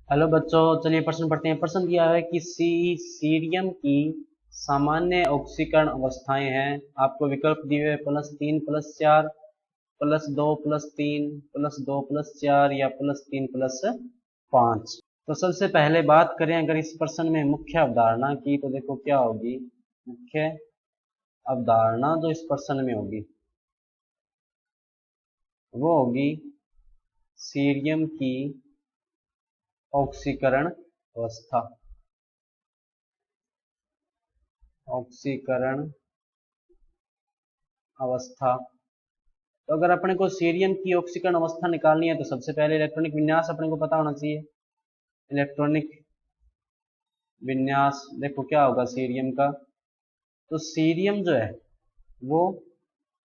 Hello बच्चों, चलिए प्रश्न पढ़ते हैं। प्रश्न दिया है कि सीरियम की सामान्य ऑक्सीकरण अवस्थाएं हैं। आपको विकल्प दिए हुए +3 +4 +2 +3 +2 +4 या +3 +5। तो सबसे पहले बात करें अगर इस प्रश्न में मुख्य अवधारणा की, तो देखो क्या होगी। मुख्य अवधारणा जो इस प्रश्न में होगी वो होगी सीरियम की ऑक्सीकरण अवस्था। ऑक्सीकरण अवस्था। तो अगर अपने को सीरियम की ऑक्सीकरण अवस्था निकालनी है तो सबसे पहले इलेक्ट्रॉनिक विन्यास अपने को पता होना चाहिए। इलेक्ट्रॉनिक विन्यास देखो क्या होगा सीरियम का। तो सीरियम जो है वो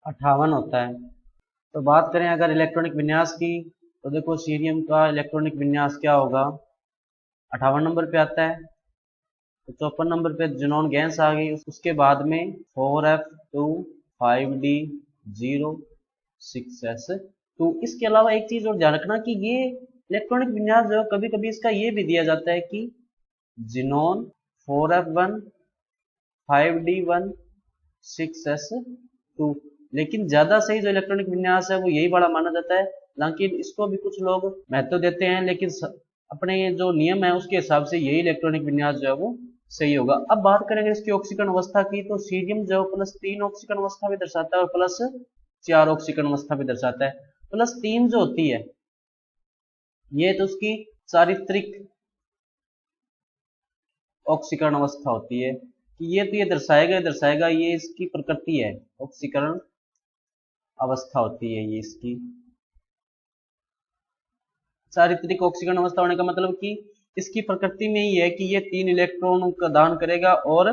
58 होता है। तो बात करें अगर इलेक्ट्रॉनिक विन्यास की, तो देखो सीरियम का इलेक्ट्रॉनिक विन्यास क्या होगा, 58 नंबर पे आता है। तो 54 नंबर पे ज़ीनॉन गैस आ गई। उसके बाद में 4f2 5d 0 6s2। इसके अलावा एक चीज और ध्यान रखना कि ये इलेक्ट्रॉनिक विन्यास जो है कभी कभी इसका ये भी दिया जाता है कि ज़ीनॉन 4f1 5d1 6s2। लेकिन ज्यादा सही जो इलेक्ट्रॉनिक विन्यास है वो यही वाला माना जाता है। हालांकि इसको भी कुछ लोग महत्व देते हैं, लेकिन अपने जो नियम है उसके हिसाब से यही इलेक्ट्रॉनिक विन्यास जो है वो सही होगा। अब बात करेंगे इसकी ऑक्सीकरण अवस्था की, तो सीरियम जो +3 ऑक्सीकरण अवस्था भी दर्शाता है और +4 ऑक्सीकरण अवस्था भी दर्शाता है। +3 जो होती है ये तो उसकी चारित्रिक ऑक्सीकरण अवस्था होती है कि ये तो ये दर्शाएगा ये इसकी प्रकृति है। ऑक्सीकरण अवस्था होती है ये इसकी चारित्रिक ऑक्सीकरण अवस्था होने का मतलब कि इसकी प्रकृति में ही है कि ये 3 इलेक्ट्रॉन का दान करेगा और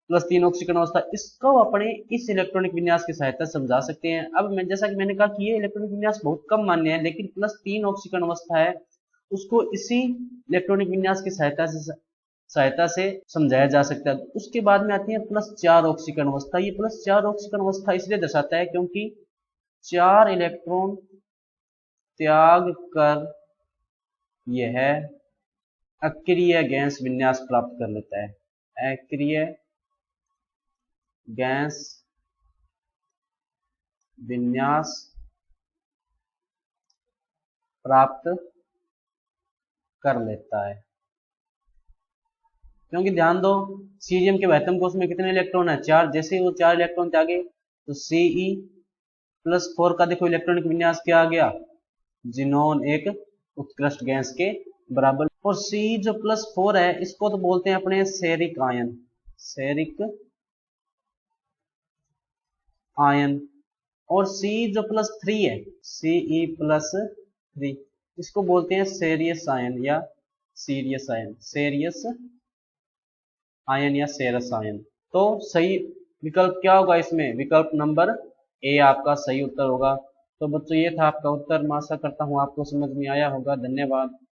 +3 ऑक्सीकरण अवस्था। इसको अपने इस इलेक्ट्रॉनिक विन्यास की सहायता से समझा सकते हैं। अब मैं जैसा कि मैंने कहा कि ये इलेक्ट्रॉनिक विन्यास बहुत कम मान्य है, लेकिन +3 ऑक्सीकरण अवस्था है उसको इसी इलेक्ट्रॉनिक विन्यास की सहायता से समझाया जा सकता है। उसके बाद में आती है +4 ऑक्सीकरण अवस्था। ये +4 ऑक्सीकरण अवस्था इसलिए दर्शाता है क्योंकि 4 इलेक्ट्रॉन त्याग कर यह अक्रिय गैस विन्यास प्राप्त कर लेता है। अक्रिय गैस विन्यास प्राप्त कर लेता है। क्योंकि ध्यान दो, सीरियम के वहतम कोष में कितने इलेक्ट्रॉन है, 4। जैसे ही वो 4 इलेक्ट्रॉन त्यागे तो Ce+4 का देखो इलेक्ट्रॉनिक विन्यास क्या आ गया, ज़ीनॉन एक उत्कृष्ट गैस के बराबर। और C जो +4 है इसको तो बोलते हैं अपने सेरिक आयन। Ceric ion. और C जो +3 है, Ce+3, इसको बोलते हैं सेरियस आयन या सीरियस आयन। सेरियस आयन या सेरस आयन। तो सही विकल्प क्या होगा इसमें, विकल्प नंबर ए आपका सही उत्तर होगा। तो बच्चों ये था आपका उत्तर। मैं आशा करता हूँ आपको समझ में आया होगा। धन्यवाद।